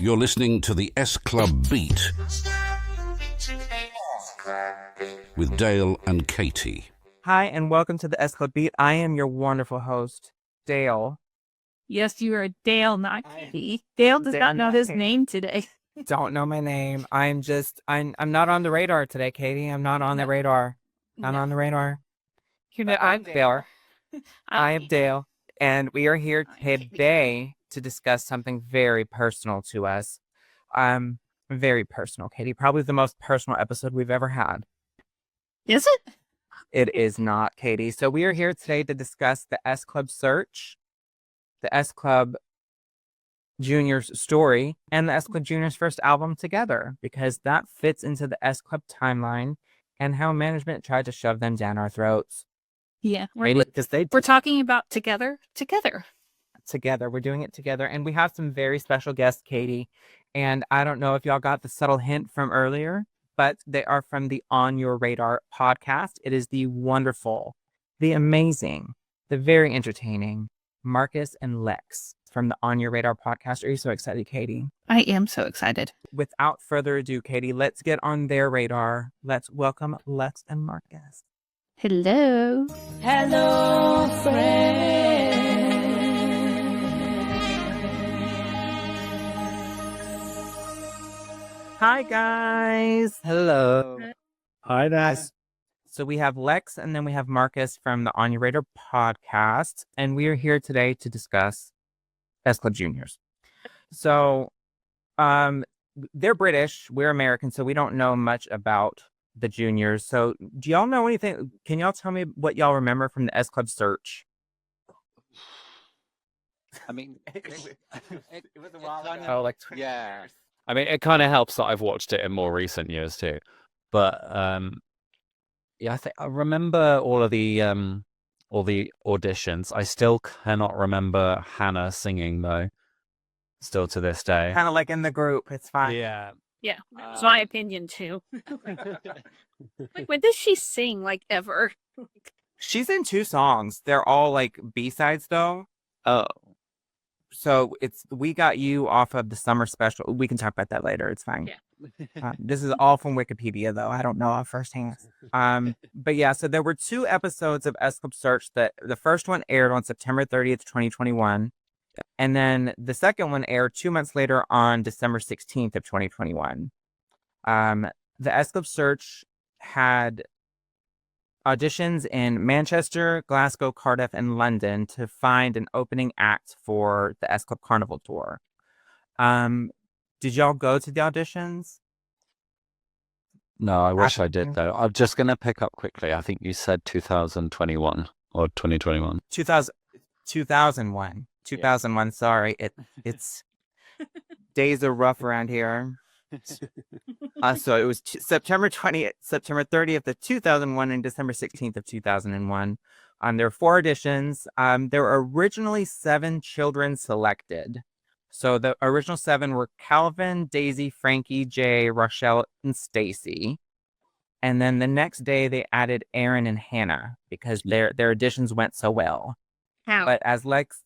You're listening to the SClubBeat with Dale and Katey. Hi, and welcome to the SClubBeat. I am your wonderful host, Dale. Yes, you are Dale, not Katey. Dale does not know his name today. Don't know my name. I'm not on the radar today, Katey. I'm not on the radar. Not on the radar. I'm Dale. I am Dale, and we are here today to discuss something very personal to us. Very personal, Katey. Probably the most personal episode we've ever had. Is it? It is not, Katey. So we are here today to discuss the S Club search, the S Club Junior's story, and the S Club Junior's first album together, because that fits into the S Club timeline and how management tried to shove them down our throats. Yeah. We're talking about together. Together. We're doing it together. And we have some very special guests, Katey. And I don't know if y'all got the subtle hint from earlier, but they are from the On Your Radar podcast. It is the wonderful, the amazing, the very entertaining Marcus and Lex from the On Your Radar podcast. Are you so excited, Katey? I am so excited. Without further ado, Katey, let's get on their radar. Let's welcome Lex and Marcus. Hello. Hello, friend. Hi, guys. Hello. Hi there. So we have Lex and then we have Marcus from the On Your Radar podcast. And we are here today to discuss S Club Juniors. So they're British. We're American, so we don't know much about the Juniors. So do y'all know anything? Can y'all tell me what y'all remember from the S Club search? I mean, it was a while ago. oh, like 20 years. I mean, it kind of helps that I've watched it in more recent years too. But yeah, I think I remember all the auditions. I still cannot remember Hannah singing though. Still to this day. Kind of like in the group. It's fine. Yeah. Yeah, it's my opinion too. Like, when does she sing, like, ever? She's in 2 songs. They're all like B-sides though. Oh. So it's We Got You off of the summer special. We can talk about that later. It's fine. Yeah. This is all from Wikipedia though. I don't know off firsthand. But yeah, so there were 2 episodes of S Club Search. That the first one aired on September 30th, 2021. And then the second one aired 2 months later on December 16th of 2021. The S Club Search had auditions in Manchester, Glasgow, Cardiff, and London to find an opening act for the S Club Carnival tour. Did y'all go to the auditions? No, I wish I did though. I'm just gonna pick up quickly. I think you said 2021 or 2021. 2001. 2001. Sorry, it's days are rough around here. So it was September 30th of 2001 and December 16th of 2001. There were 4 auditions. There were originally 7 children selected. So the original 7 were Calvin, Daisy, Frankie, Jay, Rochelle, and Stacy. And then the next day they added Aaron and Hannah because their auditions went so well. How? But as Lex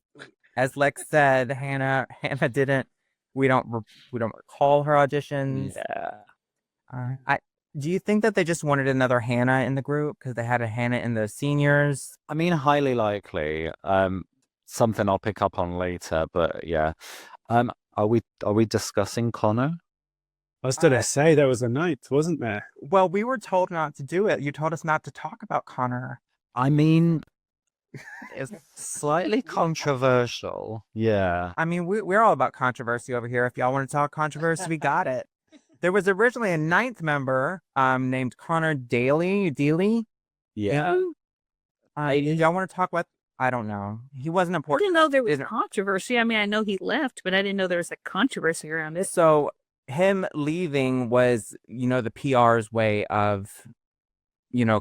said, Hannah didn't. We don't recall her auditions. Yeah. Do you think that they just wanted another Hannah in the group because they had a Hannah in the seniors? I mean, highly likely. Something I'll pick up on later, but yeah. Are we discussing Connor? I was going to say there was a night, wasn't there? Well, we were told not to do it. You told us not to talk about Connor. I mean, it's slightly controversial. Yeah. I mean, we're all about controversy over here. If y'all want to talk controversy, we got it. There was originally a 9th member named Connor Daly. Yeah. Y'all want to talk about? I don't know. He wasn't I important. didn't know there was controversy. I mean, I know he left, but I didn't know there was a controversy around it. So him leaving was, the PR's way of,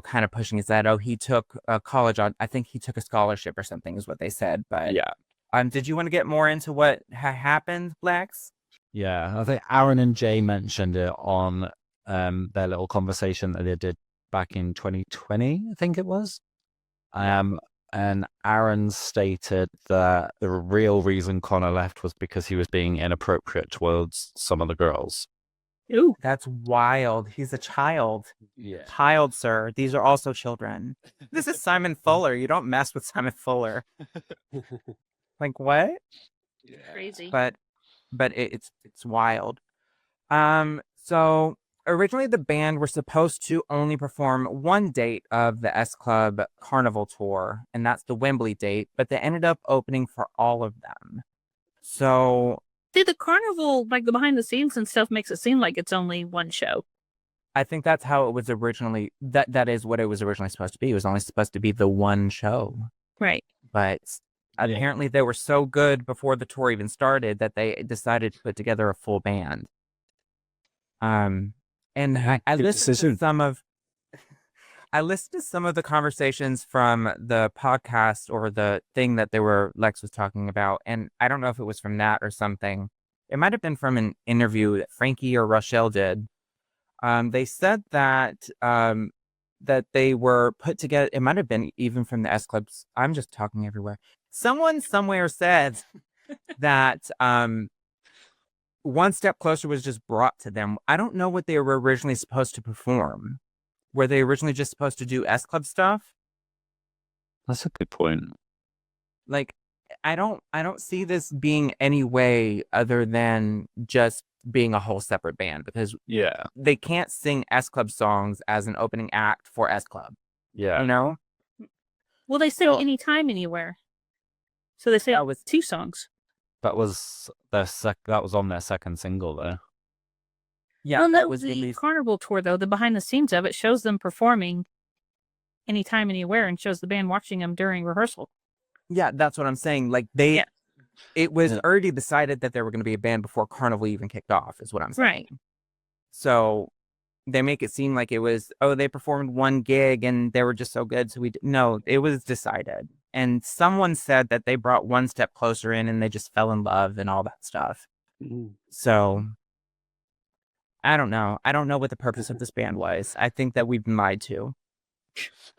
kind of pushing his head. Oh, he took a college on. I think he took a scholarship or something is what they said. But Yeah. Did you want to get more into what happened, Lex? Yeah. I think Aaron and Jay mentioned it on their little conversation that they did back in 2020, I think it was. and Aaron stated that the real reason Connor left was because he was being inappropriate towards some of the girls. Ooh. That's wild. He's a child. Yeah. Child, sir. These are also children. This is Simon Fuller. You don't mess with Simon Fuller. Like, what? Crazy. But it's wild. So originally the band were supposed to only perform one date of the S Club Carnival tour, and that's the Wembley date, but they ended up opening for all of them. So See, the carnival, like the behind the scenes and stuff, makes it seem like it's only one show. I think that's how it was originally, that is what it was originally supposed to be. It was only supposed to be the one show. Right. But apparently they were so good before the tour even started that they decided to put together a full band. And I Good listened decision. to some of the conversations from the podcast or the thing that Lex was talking about, and I don't know if it was from that or something. It might have been from an interview that Frankie or Rochelle did. They said that that they were put together. It might have been even from the S Clubs. I'm just talking everywhere. Someone somewhere said that One Step Closer was just brought to them. I don't know what they were originally supposed to perform. Were they originally just supposed to do S Club stuff? That's a good point. Like, I don't see this being any way other than just being a whole separate band, because Yeah. they can't sing S Club songs as an opening act for S Club. Yeah. You know? Well, they say So- anytime, anywhere. So they say That was 2 songs. That was that was on their second single though. yeah, Well, that no, was the released. carnival tour, though, the behind the scenes of it shows them performing anytime, anywhere, and shows the band watching them during rehearsal. Yeah, that's what I'm saying. Like Yeah. it was Yeah. already decided that they were going to be a band before Carnival even kicked off, is what I'm saying. Right. So they make it seem like it was, oh, they performed one gig and they were just so good. So no, it was decided. And someone said that they brought One Step Closer in and they just fell in love and all that stuff. Mhm. So I don't know. I don't know what the purpose of this band was. I think that we've been lied to.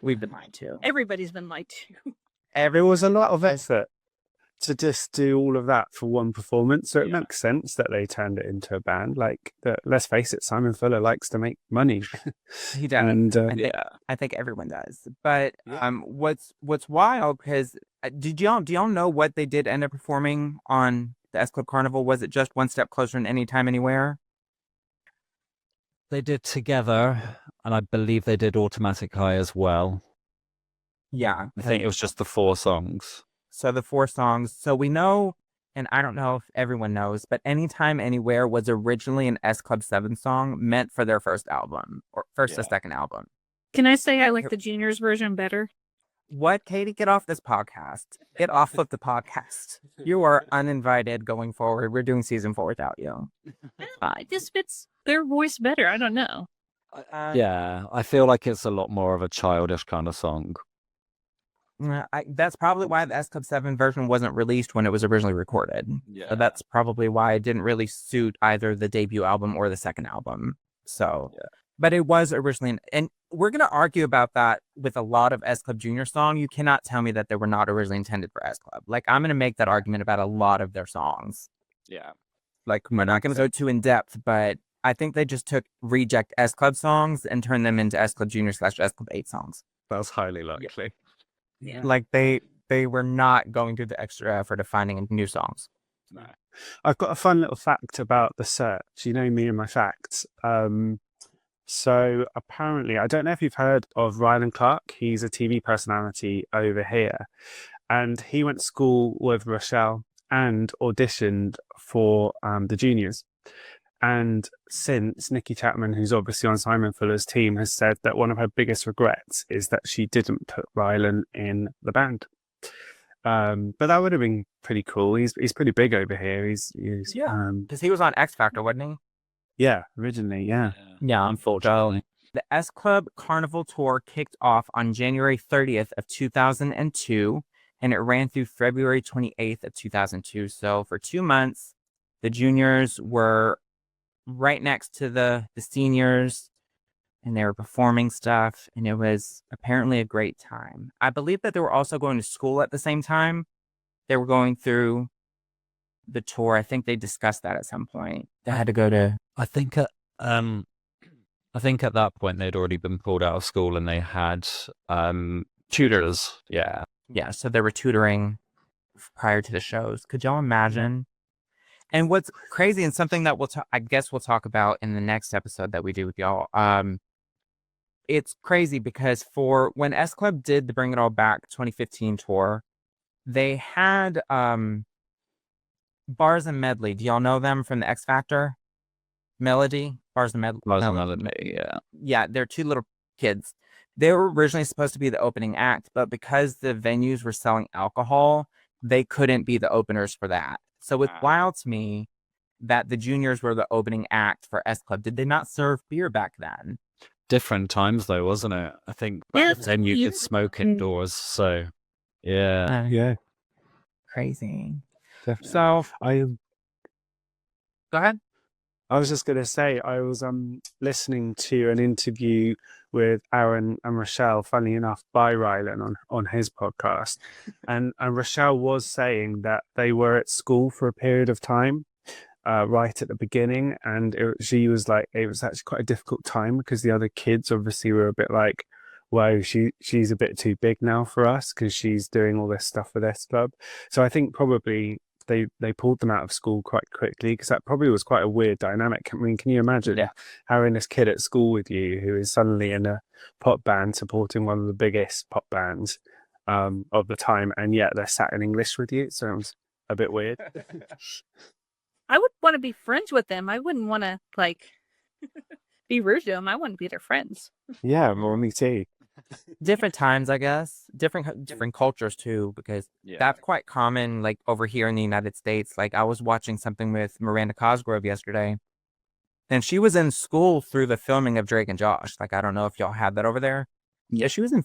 We've been lied to. Everybody's been lied to. There was a lot of effort to just do all of that for one performance, so it makes sense that they turned it into a band. Like, let's face it, Simon Fuller likes to make money. He does. And I think everyone does. But Yeah. what's wild, because do y'all know what they did end up performing on the S Club Carnival? Was it just One Step Closer and Anytime Anywhere? They did Together, and I believe they did Automatic High as well. Yeah. I think it was just the 4 songs. So the 4 songs. So we know, and I don't know if everyone knows, but Anytime Anywhere was originally an S Club 7 song meant for their first album, or first or second album. Can I say I like the Juniors version better? What, Katey? Get off this podcast. Get off of the podcast. You are uninvited going forward. We're doing season 4 without you. It just fits their voice better. I don't know. Yeah, I feel like it's a lot more of a childish kind of song. That's probably why the S Club 7 version wasn't released when it was originally recorded. Yeah. So that's probably why it didn't really suit either the debut album or the second album. So, but it was originally, and we're going to argue about that with a lot of S Club Junior song. You cannot tell me that they were not originally intended for S Club. Like, I'm going to make that argument about a lot of their songs. Yeah. Like, we're not going to go too in depth, but I think they just took reject S Club songs and turned them into S Club Junior / S Club 8 songs. That's highly likely. Yeah. Like, they were not going through the extra effort of finding new songs. No. I've got a fun little fact about the search. You know me and my facts. So apparently, I don't know if you've heard of Ryan Clark. He's a TV personality over here. And he went to school with Rochelle and auditioned for the Juniors. And since, Nikki Chapman, who's obviously on Simon Fuller's team, has said that one of her biggest regrets is that she didn't put Rylan in the band. But that would have been pretty cool. He's pretty big over here. He's Because he was on X Factor, wasn't he? yeah, originally, yeah. Yeah. Unfortunately. The S Club Carnival Tour kicked off on January 30th of 2002, and it ran through February 28th of 2002. So for 2 months, the juniors were right next to the seniors. and they were performing stuff, and it was apparently a great time. I believe that they were also going to school at the same time. They were going through the tour. I think they discussed that at some point. They had to go to. I think at that point they'd already been pulled out of school and they had tutors. Yeah. Yeah, so they were tutoring prior to the shows. Could y'all imagine? And what's crazy, and something that I guess we'll talk about in the next episode that we do with y'all. It's crazy because for when S Club did the Bring It All Back 2015 tour, they had Bars and Medley. Do y'all know them from the X Factor? Melody, Bars and Medley. Yeah. Yeah, they're two little kids. They were originally supposed to be the opening act, but because the venues were selling alcohol, they couldn't be the openers for that. So it's wild to me that the juniors were the opening act for S Club. Did they not serve beer back then? Different times though, wasn't it? I think back then you could smoke indoors. So yeah. Yeah, Crazy. definitely. So I go ahead. was just going to say, I was listening to an interview with Aaron and Rochelle, funny enough, by Rylan on his podcast. And Rochelle was saying that they were at school for a period of time, right at the beginning. And she was like, it was actually quite a difficult time because the other kids obviously were a bit like, whoa, she's a bit too big now for us because she's doing all this stuff with S Club. So I think probably they pulled them out of school quite quickly because that probably was quite a weird dynamic. I mean, can you imagine having this kid at school with you who is suddenly in a pop band supporting one of the biggest pop bands of the time, and yet they're sat in English with you? It sounds a bit weird. I would want to be friends with them. I wouldn't want to be rude to them. I want to be their friends. Yeah, well, me too. Different times, I guess. Different cultures too, because that's quite common. Like over here in the United States, like I was watching something with Miranda Cosgrove yesterday, and she was in school through the filming of Drake and Josh. Like I don't know if y'all had that over there. Yeah, she was in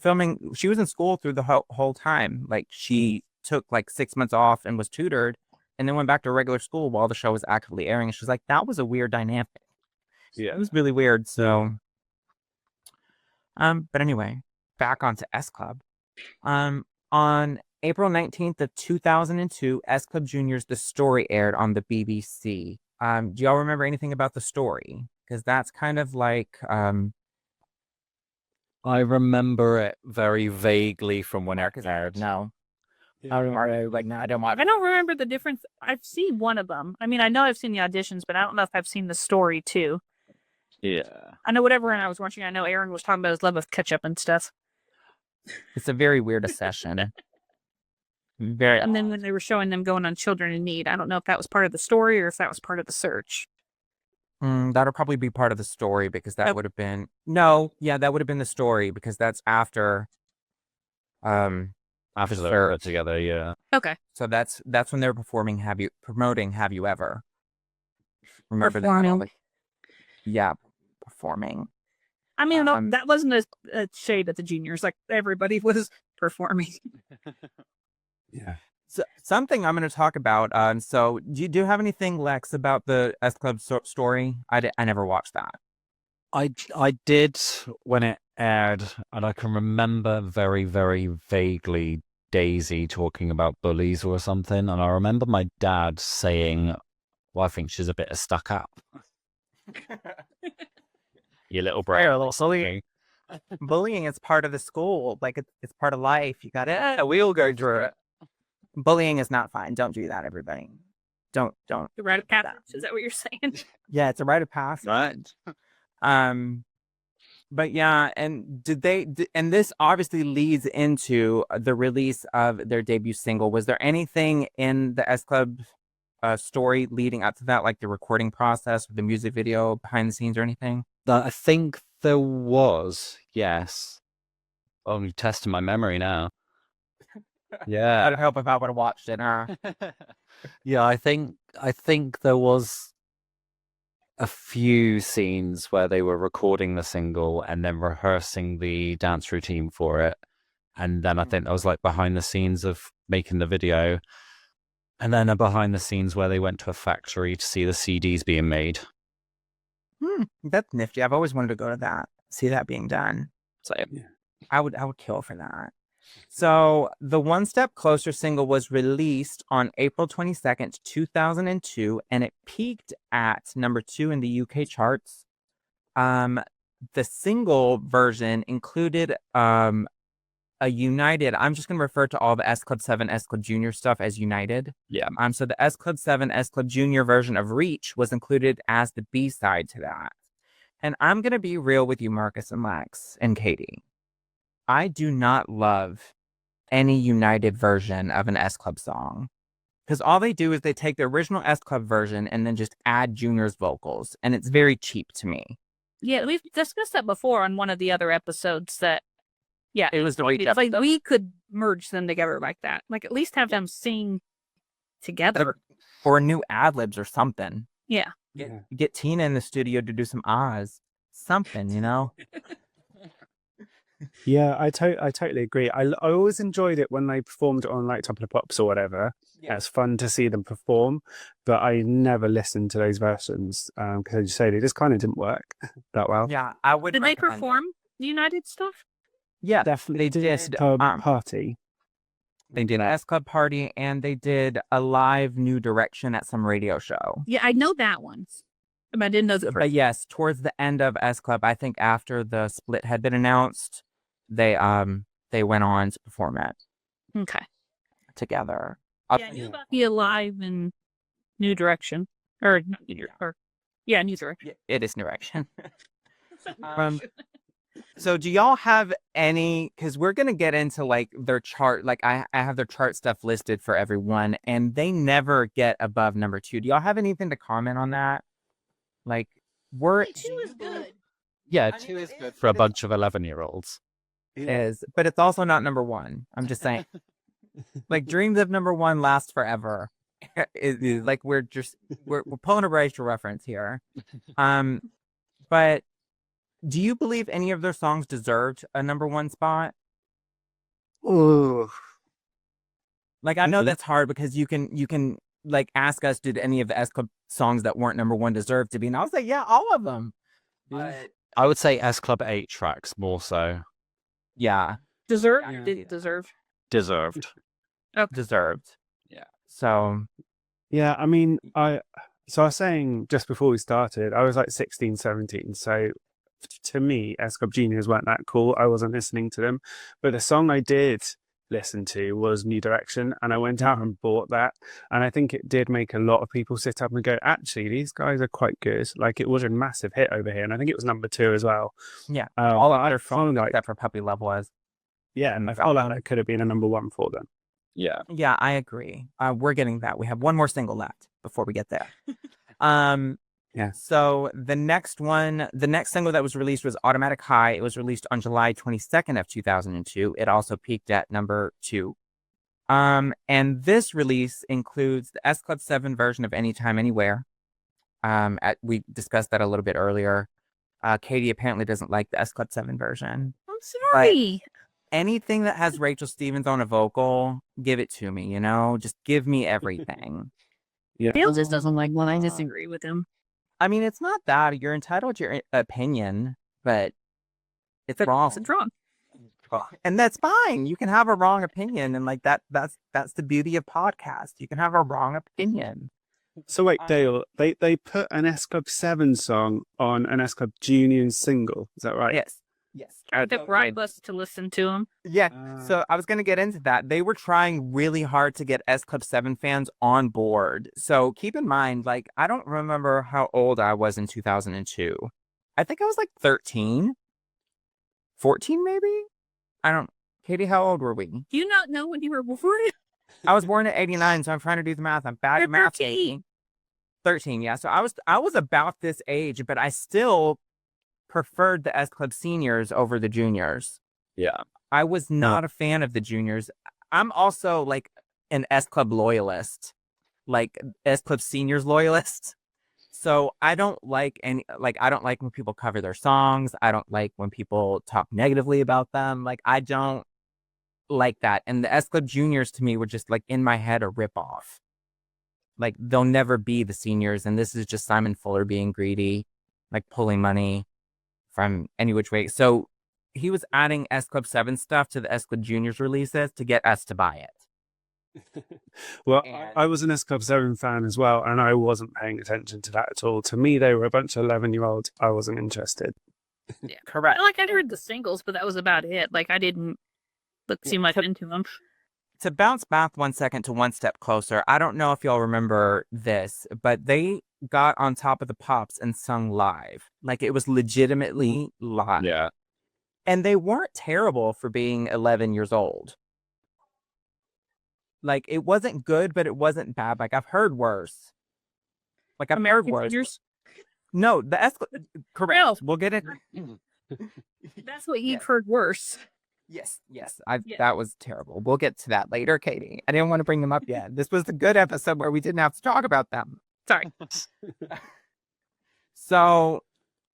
school through the whole time. Like she took like 6 months off and was tutored, and then went back to regular school while the show was actively airing. And she was like, that was a weird dynamic. Yeah, It was really weird. So, but anyway, back onto S Club. On April 19th of 2002, S Club Junior's The Story aired on the BBC. Do y'all remember anything about The Story? Because that's kind of like, I remember it very vaguely from when it aired. no. Yeah. I remember, like, no, I don't want. I don't remember the difference. I've seen one of them. I mean, I know I've seen the auditions, but I don't know if I've seen The Story too. Yeah. I know whatever I was watching, I know Aaron was talking about his love of ketchup and stuff. It's a very weird session. Very. And then when they were showing them going on Children in Need, I don't know if that was part of the story or if that was part of the search. That'll probably be part of the story because that would have been that would have been the story because that's after After they were put together, yeah. Okay. So that's when they were promoting Have You Ever? Remember Performing. that? Yeah, performing. I mean, no, that wasn't a shade at the juniors. Like everybody was performing. yeah. So, something I'm going to talk about. So do you have anything, Lex, about the S Club story? I never watched that. I did when it aired, and I can remember very, very vaguely Daisy talking about bullies or something, and I remember my dad saying, well, I think she's a bit of stuck up. You little brat. A little silly. Bullying is part of the school. Like it's part of life. You got it. We all go through it. Bullying is not fine. Don't do that, everybody. Don't. The rite of passage. Is that what you're saying? Yeah, it's a rite of passage. Right. But yeah, and and this obviously leads into the release of their debut single. Was there anything in the S Club story leading up to that, like the recording process, the music video, behind the scenes, or anything? I think there was, yes. Oh, you're testing my memory now. Yeah. I'd help if I would have watched it. Yeah, I think there was a few scenes where they were recording the single and then rehearsing the dance routine for it. And then I think that was like behind the scenes of making the video. And then a behind the scenes where they went to a factory to see the CDs being made. That's nifty. I've always wanted to go to that. see that being done. So I would kill for that. So the One Step Closer single was released on April 22nd, 2002, and it peaked at number 2 in the UK charts. The single version included a United. I'm just going to refer to all the S Club 7, S Club Junior stuff as United. Yeah. So the S Club 7, S Club Junior version of Reach was included as the B-side to that. And I'm going to be real with you, Marcus and Lex and Katey. I do not love any United version of an S Club song. Because all they do is they take the original S Club version and then just add Junior's vocals. And it's very cheap to me. Yeah, we've discussed that before on one of the other episodes that, yeah, It was the it's like we could merge them together like that. Like at least have them sing together. or new ad-libs or something. Yeah. Get Tina in the studio to do some Oz. Something, you know? Yeah, I totally agree. I always enjoyed it when they performed it on like Top of the Pops or whatever. Yeah. It's fun to see them perform, but I never listened to those versions because, as you say, they just kind of didn't work that well. Yeah, I would. Did they recommend it. perform United stuff? Yeah, Definitely they did. Party. They did an S Club party, and they did a live New Direction at some radio show. Yeah, I know that one. But I didn't know the But yes, towards the end of S Club, I think after the split had been announced, they went on to perform it Okay. together. Yeah, I knew about the Alive and New Direction. Or, New Direction. It is New Direction. So do y'all have any, because we're going to get into like their chart, like I have their chart stuff listed for everyone, and they never get above number 2. Do y'all have anything to comment on that? Like, Two is good. yeah, 2 is good for a bunch of 11-year-olds. but it's also not number 1. I'm just saying. Like, dreams of number 1 last forever. Like, we're pulling a racial reference here. But do you believe any of their songs deserved a number 1 spot? Ooh. Like, I know that's hard because you can like ask us, did any of the S Club songs that weren't number 1 deserve to be? And I was like, yeah, all of them. But I would say S Club 8 tracks more so. yeah, Deserved? Yeah. Did it deserve? Deserved. deserved. Yeah. So Yeah, I mean, I was saying just before we started, I was like 16, 17. So to me, S Club Juniors weren't that cool. I wasn't listening to them. But the song I did listen to was New Direction, and I went out and bought that. And I think it did make a lot of people sit up and go, actually, these guys are quite good. Like, it was a massive hit over here. And I think it was number 2 as well. yeah, All other songs except for Puppy Love was. Yeah, and I felt like it could have been a number 1 for them. Yeah. Yeah, I agree. We're getting that. We have one more single left before we get there. Yeah. So the next single that was released was Automatic High. It was released on July 22nd of 2002. It also peaked at number 2. And this release includes the S Club 7 version of Anytime, Anywhere. We discussed that a little bit earlier. Katey apparently doesn't like the S Club 7 version. I'm sorry. Anything that has Rachel Stevens on a vocal, give it to me, you know? Just give me everything. Yeah. Dale just doesn't like one. I disagree with him. I mean, it's not that. You're entitled to your opinion, but it's wrong. It's wrong. And that's fine. You can have a wrong opinion, and like that's the beauty of podcasts. You can have a wrong opinion. So wait, Dale, they put an S Club 7 song on an S Club Junior single. Is that right? Yes. To bribe us to listen to him. Yeah. So I was going to get into that. They were trying really hard to get S Club 7 fans on board. So keep in mind, like, I don't remember how old I was in 2002. I think I was like 13, 14 maybe? Katey, how old were we? Do you not know when you were born? I was born in 89, so I'm trying to do the math. I'm bad at math. 13, yeah. So I was about this age, but I still preferred the S Club seniors over the juniors. Yeah. I was not a fan of the juniors. I'm also like an S Club loyalist, like S Club seniors loyalist. So I don't like I don't like when people cover their songs. I don't like when people talk negatively about them. Like, I don't like that. And the S Club juniors to me were just like in my head a ripoff. Like, they'll never be the seniors. And this is just Simon Fuller being greedy, like pulling money from any which way. So he was adding S Club 7 stuff to the S Club Juniors releases to get us to buy it. Well, And- I was an S Club 7 fan as well, and I wasn't paying attention to that at all. To me, they were a bunch of 11-year-olds. I wasn't interested. Yeah. Correct. Like, I heard the singles, but that was about it. Like, I didn't look too much into them. To bounce back 1 second to One Step Closer, I don't know if y'all remember this, but they got on top of the pops and sung live. Like, it was legitimately live. Yeah. And they weren't terrible for being 11 years old. Like, it wasn't good, but it wasn't bad. Like, I've heard worse. Like, I've heard American worse. Figures? No, the S. Correct. Well- We'll get it. That's what you've Yes. heard worse. Yes. Yeah. That was terrible. We'll get to that later, Katey. I didn't want to bring them up yet. This was the good episode where we didn't have to talk about them. Sorry. So,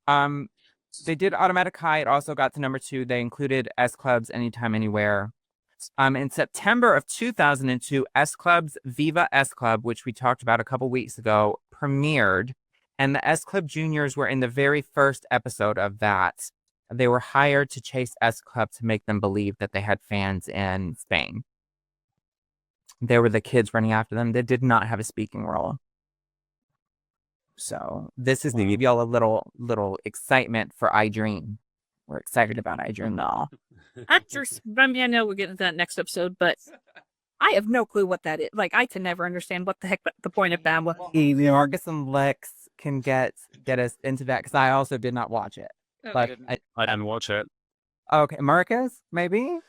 they did Automatic High. It also got to number 2. They included S Club's Anytime, Anywhere. In September of 2002, S Club's Viva S Club, which we talked about a couple weeks ago, premiered, and the S Club Juniors were in the very first episode of that. They were hired to chase S Club to make them believe that they had fans in Spain. They were the kids running after them. They did not have a speaking role. So this is to give y'all a little excitement for I Dream. We're excited about I Dream now. Actors, I mean, I know we're getting to that next episode, but I have no clue what that is. Like, I can never understand what the heck the point of that was. Marcus and Lex can get us into that because I also did not watch it. But I didn't watch it. okay, Marcus, maybe.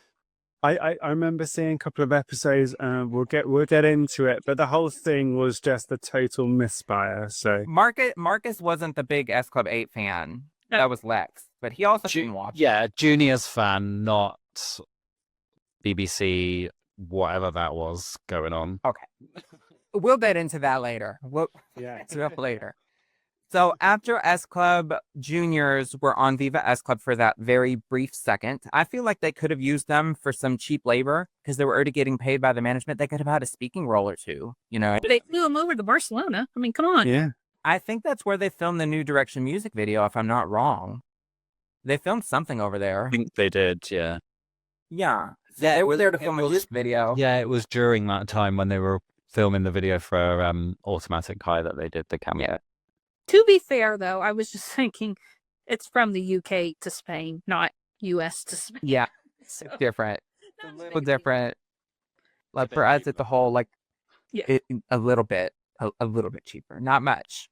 I remember seeing a couple of episodes, and we'll get into it. But the whole thing was just a total misfire. So Marcus wasn't the big S Club 8 fan. No. That was Lex, but he also didn't watch. Yeah, Junior's fan, not BBC, whatever that was going on. We'll get into that later. We'll yeah, get to that later. So after S Club Juniors were on Viva S Club for that very brief second, I feel like they could have used them for some cheap labor because they were already getting paid by the management. They could have had a speaking role or two, you know. They flew him over to Barcelona. I mean, come on. yeah. I think that's where they filmed the New Direction music video, if I'm not wrong. They filmed something over there. I think they did, yeah. Yeah. They were there to film a music video. Yeah, it was during that time when they were filming the video for Automatic High that they did the cameo. Yeah. To be fair, though, I was just thinking it's from the UK to Spain, not US to Spain. Yeah. It's different. It's a little different. Like for us, it's a whole like Yeah. a little bit cheaper. Not much.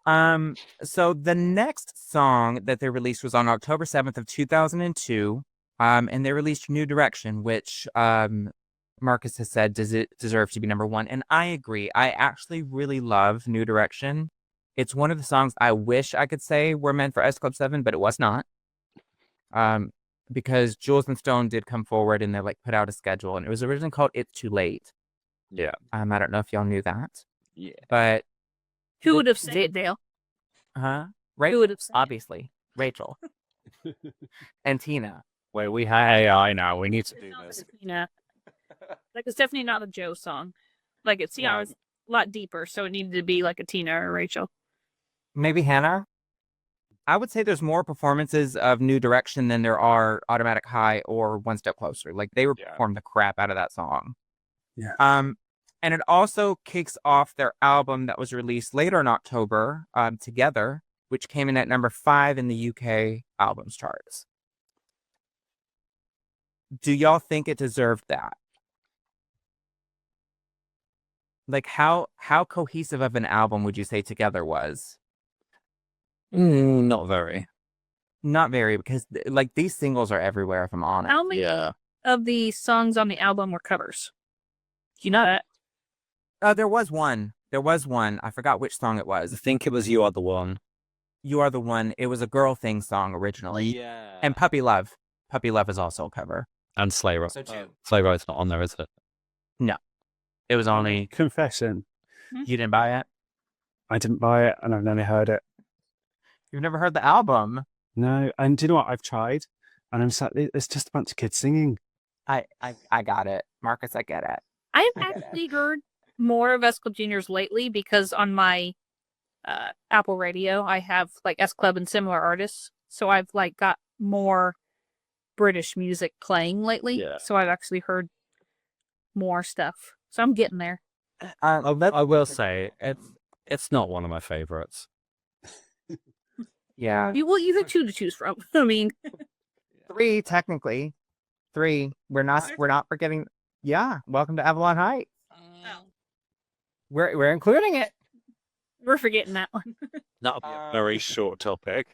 So the next song that they released was on October 7th of 2002. And they released New Direction, which Marcus has said, does it deserve to be number 1? And I agree. I actually really love New Direction. It's one of the songs I wish I could say were meant for S Club 7, but it was not. Because Jules and Stone did come forward and they like put out a schedule, and it was originally called It's Too Late. Yeah. I don't know if y'all knew that. Yeah. But Who would have said it, Dale? right? Who would have said it? Obviously, Rachel and Tina. Wait, we have AI now. We need to do this. Tina. Like, it's definitely not a Joe song. Like, it's, you know, it's a lot deeper, so it needed to be like a Tina or Rachel. Maybe Hannah. I would say there's more performances of New Direction than there are Automatic High or One Step Closer. Like they performed the crap out of that song. Yeah. And it also kicks off their album that was released later in October, Together, which came in at number 5 in the UK albums charts. Do y'all think it deserved that? Like how cohesive of an album would you say Together was? Not very. Not very, because like these singles are everywhere, if I'm honest. How many Yeah. of the songs on the album were covers? Do you know that? There was one. I forgot which song it I was. think it was You Are the One. You Are the One. It was a Girl Thing song originally. Yeah. And Puppy Love. Puppy Love is also a cover. And Sleigh Ride. So two. Sleigh Ride's not on there, is it? It was only, Confession. you didn't buy it? I didn't buy it, and I've never heard it. You've never heard the album? No, and do you know what? I've tried, and I'm sat. It's just a bunch of kids singing. I got it. Marcus, I get it. I I have get it. actually heard more of S Club Juniors lately because on my Apple Radio, I have like S Club and similar artists. so I've like got more British music playing lately. Yeah. So I've actually heard more stuff. So I'm getting there. I will say it's not one of my favorites. Yeah. You have two to choose from. I mean, 3 technically. 3. We're not forgetting. Yeah. Welcome to Avalon Heights. We're including it. we're forgetting that one. That'll be a very short topic.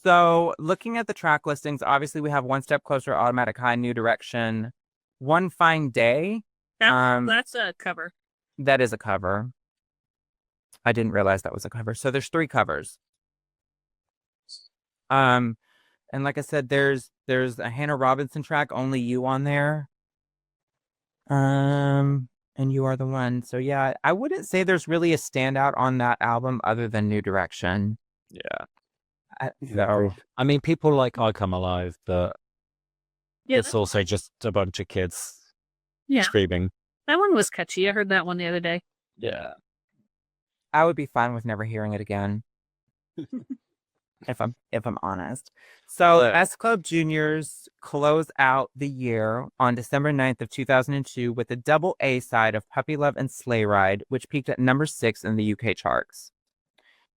So, looking at the track listings, obviously we have One Step Closer, Automatic High, New Direction, One Fine Day. That's a cover. That is a cover. I didn't realize that was a cover. So there's 3 covers. And like I said, there's a Hannah Robinson track, Only You, on there. And You Are the One. So yeah, I wouldn't say there's really a standout on that album other than New Direction. Yeah. So I mean, people like I Come Alive, but Yeah, it's also just a bunch of kids yeah. screaming. That one was catchy. I heard that one the other day. Yeah. I would be fine with never hearing it again. if I'm honest. So S Club Juniors close out the year on December 9th of 2002 with a double A side of Puppy Love and Sleigh Ride, which peaked at number 6 in the UK charts.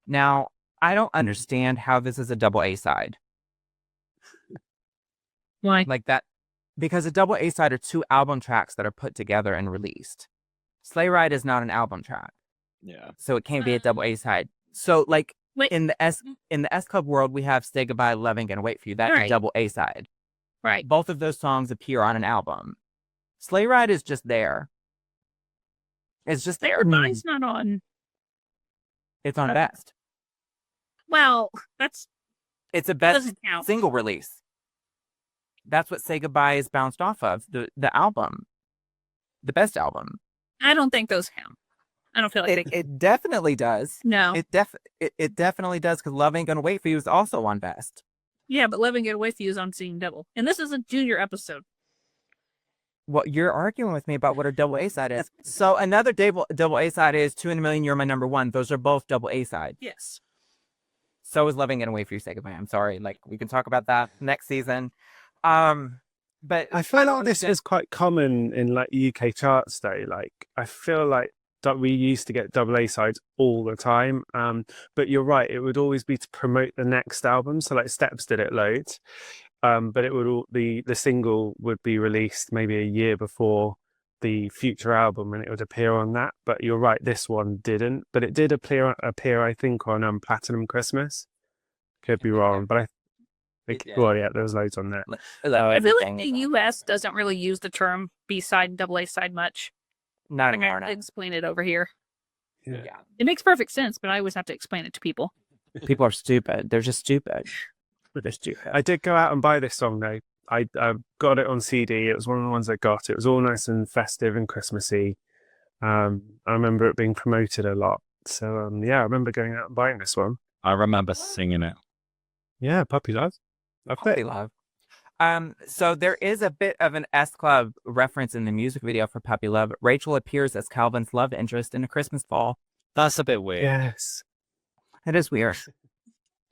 Now, I don't understand how this is a double A side. Why? Like that, because a double A side are 2 album tracks that are put together and released. Sleigh Ride is not an album track. Yeah. So it can't be a double A side. So like Wait. in the S Club world, we have Say Goodbye, Loving, and Wait For You. That's a Right. double A side. Right. Both of those songs appear on an album. Sleigh Ride is just there. It's just there. Mine's not on. It's on Best. Well, It's a Best doesn't count. single release. That's what Say Goodbye is bounced off of. The album. The Best album. I don't think those count. I don't feel like It definitely does. No. It definitely does, because Love Ain't Gonna Wait For You is also on Best. Yeah, but Living It Away For You is on Seeing Double. And this is a junior episode. Well, you're arguing with me about what a double A side is. So another double A side is 2 in a Million, You're My Number One. Those are both double A sides. Yes. So is Loving It Away For You, Say Goodbye. I'm sorry. Like, we can talk about that next season. But I feel like this is quite common in like UK charts though. Like I feel like that we used to get double A sides all the time. But you're right, it would always be to promote the next album. So like Steps did it loads. But it would the single would be released maybe a year before the future album, and it would appear on that. But you're right, this one didn't. But it did appear I think on Platinum Christmas. Could be wrong, but I think well, yeah, there was loads on there. I feel like the US doesn't really use the term B-side and double A side much. not I'm anymore. going to explain it over here. Yeah. It makes perfect sense, but I always have to explain it to people. People are stupid. They're just stupid. They're stupid. I did go out and buy this song though. I got it on CD. It was one of the ones I got. It was all nice and festive and Christmassy. I remember it being promoted a lot. So yeah, I remember going out and buying this one. I remember singing it. Yeah, Puppy Love. Puppy Love. So there is a bit of an S Club reference in the music video for Puppy Love. Rachel appears as Calvin's love interest in A Christmas Fall. That's a bit weird. Yes. It is weird.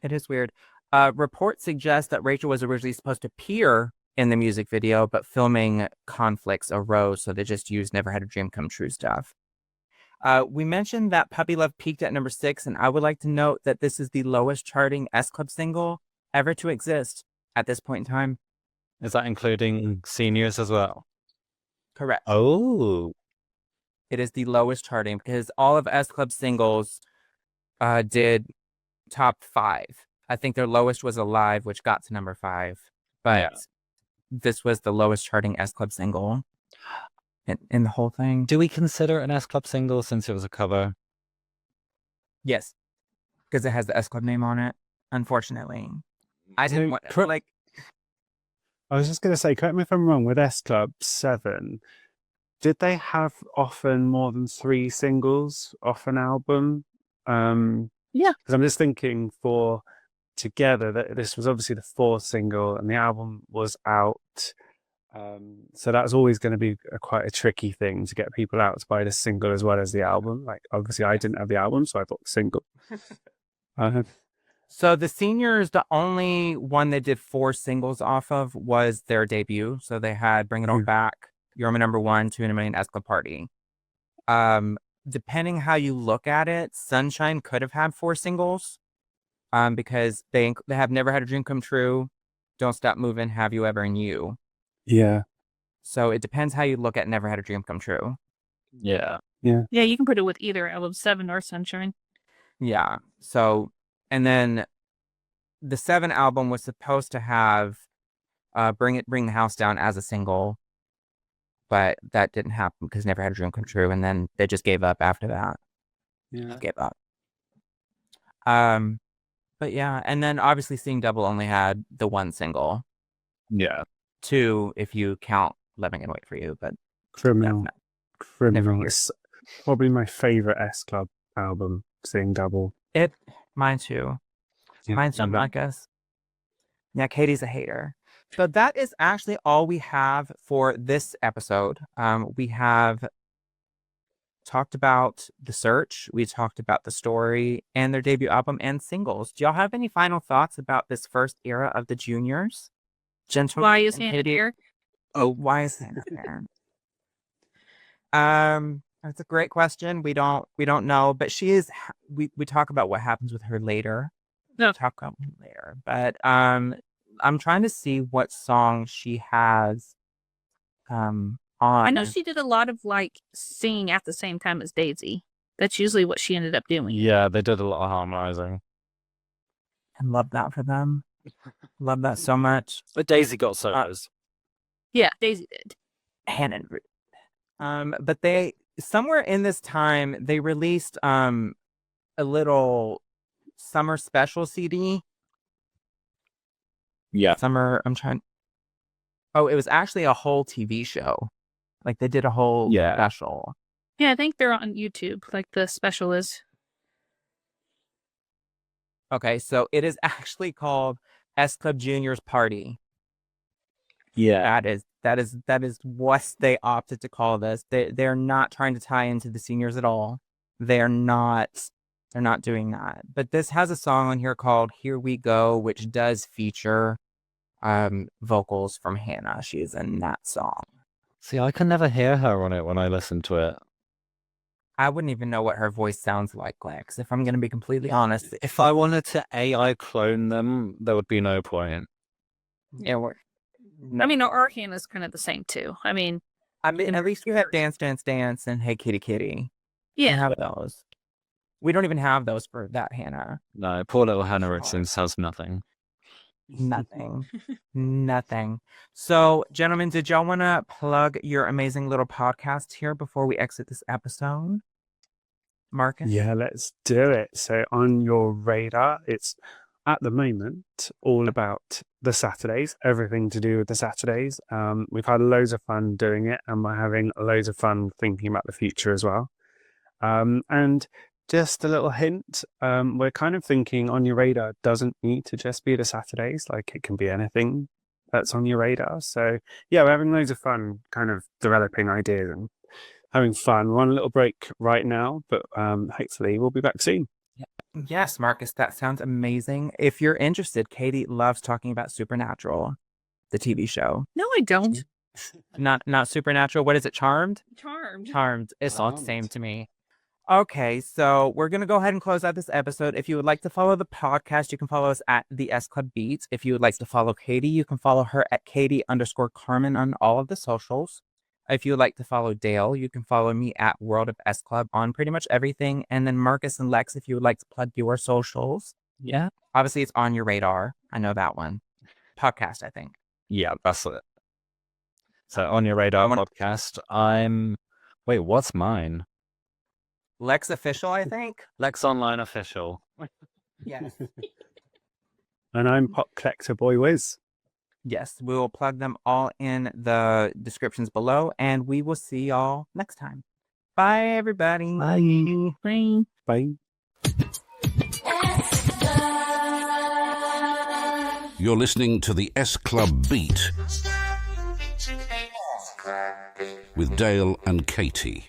It is weird. Reports suggest that Rachel was originally supposed to appear in the music video, but filming conflicts arose, so they just used Never Had a Dream Come True stuff. We mentioned that Puppy Love peaked at number 6, and I would like to note that this is the lowest charting S Club single ever to exist at this point in time. Is that including seniors as well? Correct. Oh. It is the lowest charting because all of S Club singles did top 5. I think their lowest was Alive, which got to number 5. But this was the lowest charting S Club single in the whole thing. Do we consider it an S Club single since it was a cover? Yes, because it has the S Club name on it. Unfortunately, I didn't want like. I was just going to say, correct me if I'm wrong, with S Club 7, did they have often more than 3 singles off an album? Yeah. Because I'm just thinking for Together, that this was obviously the 4th single and the album was out. So that's always going to be quite a tricky thing to get people out to buy the single as well as the album. Like, obviously, I didn't have the album, so I bought the single. So the seniors, the only one they did 4 singles off of was their debut. So they had Bring It On Back, You're My Number One, 2 in a Million, S Club Party. Depending how you look at it, Sunshine could have had 4 singles, because they have Never Had a Dream Come True, Don't Stop Moving, Have You Ever, and You. Yeah. So it depends how you look at Never Had a Dream Come True. Yeah. Yeah, you can put it with either Album 7 or Sunshine. Yeah. So, and then the 7 album was supposed to have Bring the House Down as a single, but that didn't happen because Never Had a Dream Come True, and then they just gave up after that. Yeah. Gave up. But yeah, and then obviously Seeing Double only had the 1 single. Yeah. 2 if you count Let Me Get Wait For You, but Criminal. no. Criminal. here. It's probably my favorite S Club album, Seeing Double. Mine too. Yeah. Mine too, And that- Marcus. Yeah, Katie's a hater. So that is actually all we have for this episode. We have talked about The Search, we talked about The Story, and their debut album and singles. Do y'all have any final thoughts about this first era of the juniors? Gentlemen Why is and Hannah Katie- here? Oh, why is Hannah there? That's a great question. We don't know, but she is. We talk about what happens with her later. No. Talk about it later. But I'm trying to see what song she has. On. I know she did a lot of like singing at the same time as Daisy. That's usually what she ended up doing. Yeah, they did a lot of harmonizing. And love that for them. Love that so much. But Daisy got solos. Yeah, Daisy did. Hannah and Ruth. But they somewhere in this time they released a little summer special CD. Yeah. Oh, it was actually a whole TV show. Like they did a whole Yeah. special. Yeah, I think they're on YouTube. Like the special is. Okay, so it is actually called S Club Juniors Party. Yeah. That is what they opted to call this. They're not trying to tie into the seniors at all. They're not doing that. But this has a song on here called Here We Go, which does feature vocals from Hannah. She is in that song. See, I can never hear her on it when I listen to it. I wouldn't even know what her voice sounds like, Lex, if I'm going to be completely honest. If I wanted to AI clone them, there would be no point. Yeah, I mean, our Hannah's kind of the same too. I mean, at least you have Dance, Dance, Dance and Hey Kitty Kitty. You yeah. have those. We don't even have those for that Hannah. No, poor little Hannah Richards has nothing. Nothing. Nothing. So, gentlemen, did y'all want to plug your amazing little podcast here before we exit this episode? Marcus? Yeah, let's do it. So on your radar, it's at the moment all about the Saturdays, everything to do with the Saturdays. We've had loads of fun doing it, and we're having loads of fun thinking about the future as well. And just a little hint, we're kind of thinking on your radar doesn't need to just be the Saturdays, like it can be anything that's on your radar. So yeah, we're having loads of fun kind of developing ideas and having fun. We're on a little break right now, but hopefully we'll be back soon. Yes, Marcus, that sounds amazing. If you're interested, Katie loves talking about Supernatural, the TV show. No, I don't. Not Supernatural. What is it? Charmed? Charmed. Charmed. It's all the Charmed. same to me. Okay, so we're going to go ahead and close out this episode. If you would like to follow the podcast, you can follow us at the SClubBeat. If you would like to follow Katie, you can follow her at Katie_Carmen on all of the socials. If you would like to follow Dale, you can follow me at World of S Club on pretty much everything. And then Marcus and Lex, if you would like to plug your socials. Yeah. Obviously, it's on your radar. I know that one. Podcast, I think. Yeah, that's it. So on your radar podcast, wait, what's mine? Lex Official, I think. Lex Online Official. Yes. And I'm Pop Collector Boy Wiz. Yes, we will plug them all in the descriptions below, and we will see y'all next time. Bye, everybody. Bye. Bye. Bye. You're listening to the S Club Beat with Dale and Katey.